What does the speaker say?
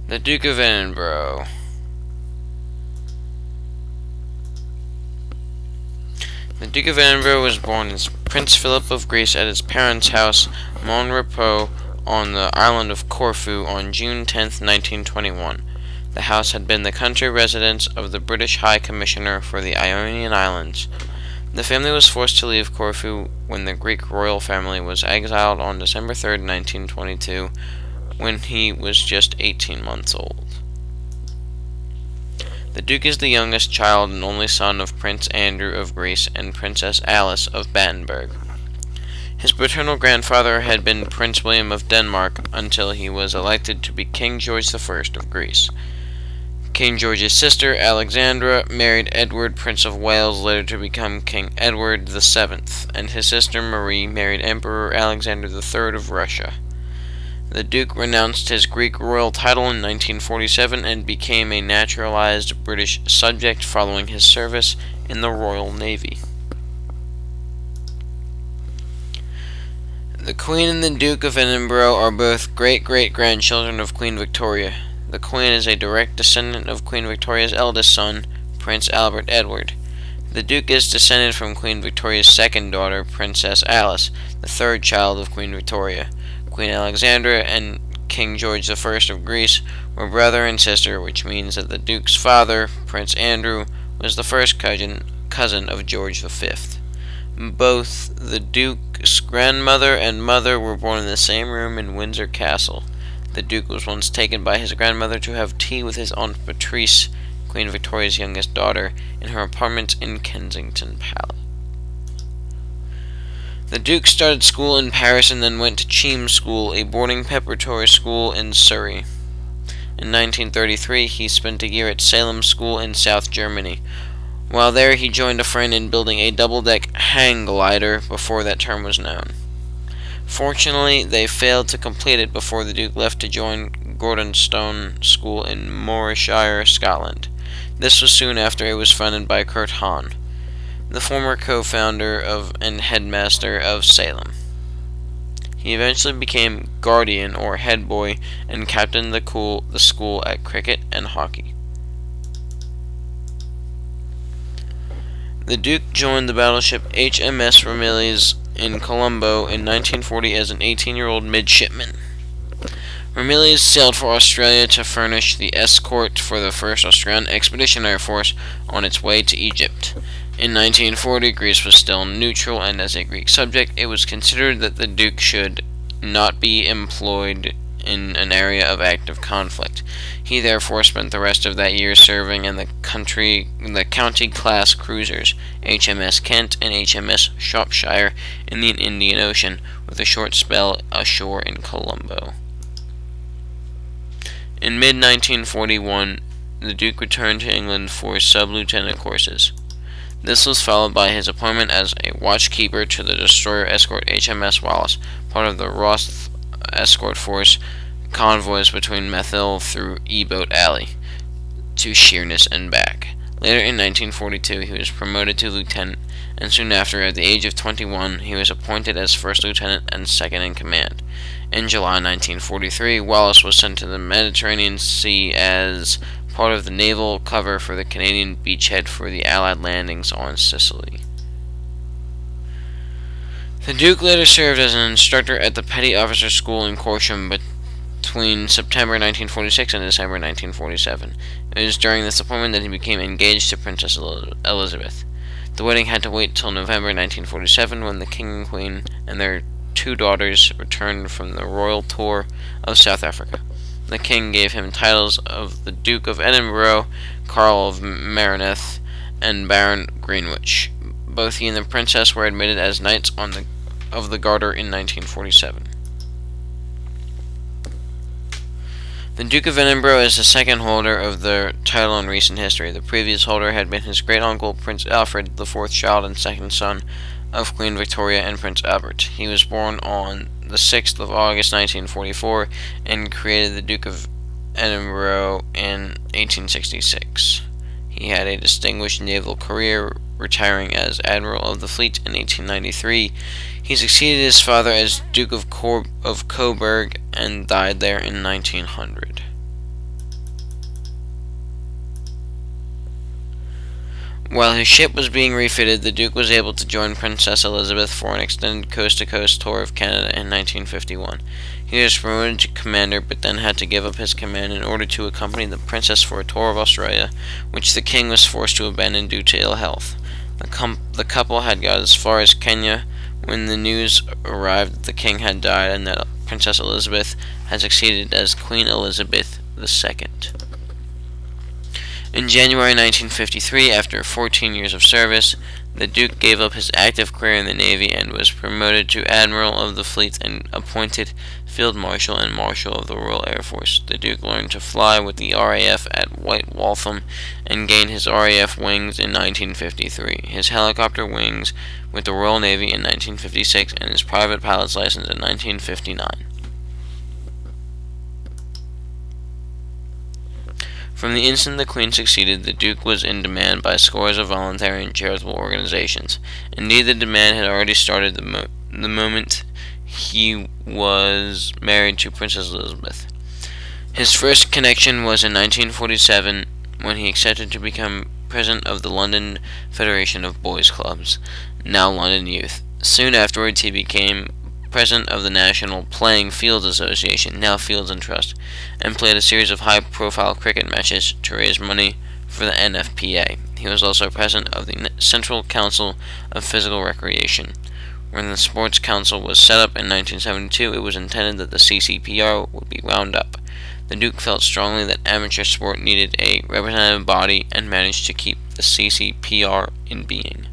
The Duke of Edinburgh. The Duke of Edinburgh was born as Prince Philip of Greece at his parents' house, Mon Repos, on the island of Corfu on June 10, 1921. The house had been the country residence of the British High Commissioner for the Ionian Islands. The family was forced to leave Corfu when the Greek royal family was exiled on December 3, 1922, when he was just 18 months old. The Duke is the youngest child and only son of Prince Andrew of Greece and Princess Alice of Battenberg. His paternal grandfather had been Prince William of Denmark until he was elected to be King George I of Greece. King George's sister, Alexandra, married Edward, Prince of Wales, later to become King Edward VII, and his sister Marie married Emperor Alexander III of Russia. The Duke renounced his Greek royal title in 1947 and became a naturalized British subject following his service in the Royal Navy. The Queen and the Duke of Edinburgh are both great-great-grandchildren of Queen Victoria. The Queen is a direct descendant of Queen Victoria's eldest son, Prince Albert Edward. The Duke is descended from Queen Victoria's second daughter, Princess Alice, the third child of Queen Victoria. Queen Alexandra and King George I of Greece were brother and sister, which means that the Duke's father, Prince Andrew, was the first cousin of George V. Both the Duke's grandmother and mother were born in the same room in Windsor Castle. The Duke was once taken by his grandmother to have tea with his Aunt Patrice, Queen Victoria's youngest daughter, in her apartment in Kensington Palace. The Duke started school in Paris and then went to Cheam School, a boarding preparatory school in Surrey. In 1933, he spent a year at Salem School in South Germany. While there, he joined a friend in building a double-deck hang glider before that term was known. Fortunately, they failed to complete it before the Duke left to join Gordonstone School in Morayshire, Scotland. This was soon after it was funded by Kurt Hahn, the former co-founder and headmaster of Salem. He eventually became guardian or head boy and captained the school at cricket and hockey. The Duke joined the battleship HMS Ramillies in Colombo in 1940 as an 18-year-old midshipman. Ramillies sailed for Australia to furnish the escort for the 1st Australian Expeditionary Force on its way to Egypt. In 1940, Greece was still neutral, and as a Greek subject, it was considered that the Duke should not be employed in an area of active conflict. He therefore spent the rest of that year serving in the county-class cruisers HMS Kent and HMS Shropshire in the Indian Ocean, with a short spell ashore in Colombo. In mid-1941, the Duke returned to England for sub-lieutenant courses. This was followed by his appointment as a watchkeeper to the destroyer escort HMS Wallace, part of the Ross escort force convoys between Methil through E-Boat Alley to Sheerness and back. Later in 1942, he was promoted to lieutenant, and soon after, at the age of 21, he was appointed as first lieutenant and second in command. In July 1943, Wallace was sent to the Mediterranean Sea as part of the naval cover for the Canadian beachhead for the Allied landings on Sicily. The Duke later served as an instructor at the Petty Officer School in Corsham between September 1946 and December 1947. It was during this appointment that he became engaged to Princess Elizabeth. The wedding had to wait till November 1947, when the King and Queen and their 2 daughters returned from the royal tour of South Africa. The King gave him titles of the Duke of Edinburgh, Carl of Marineth, and Baron Greenwich. Both he and the Princess were admitted as Knights of the Garter in 1947. The Duke of Edinburgh is the second holder of the title in recent history. The previous holder had been his great-uncle, Prince Alfred, the 4th child and second son of Queen Victoria and Prince Albert. He was born on the 6th of August 1944 and created the Duke of Edinburgh in 1866. He had a distinguished naval career, retiring as Admiral of the Fleet in 1893. He succeeded his father as Duke of Coburg and died there in 1900. While his ship was being refitted, the Duke was able to join Princess Elizabeth for an extended coast-to-coast tour of Canada in 1951. He was promoted to commander, but then had to give up his command in order to accompany the princess for a tour of Australia, which the king was forced to abandon due to ill health. The couple had got as far as Kenya when the news arrived that the king had died and that Princess Elizabeth had succeeded as Queen Elizabeth II. In January 1953, after 14 years of service, the Duke gave up his active career in the Navy and was promoted to Admiral of the Fleet and appointed Field Marshal and Marshal of the Royal Air Force. The Duke learned to fly with the RAF at White Waltham and gained his RAF wings in 1953, his helicopter wings with the Royal Navy in 1956, and his private pilot's license in 1959. From the instant the Queen succeeded, the Duke was in demand by scores of voluntary and charitable organizations. Indeed, the demand had already started the moment he was married to Princess Elizabeth. His first connection was in 1947 when he accepted to become president of the London Federation of Boys' Clubs, now London Youth. Soon afterwards, he became president of the National Playing Fields Association, now Fields and Trust, and played a series of high-profile cricket matches to raise money for the NFPA. He was also president of the Central Council of Physical Recreation. When the Sports Council was set up in 1972, it was intended that the CCPR would be wound up. The Duke felt strongly that amateur sport needed a representative body and managed to keep the CCPR in being.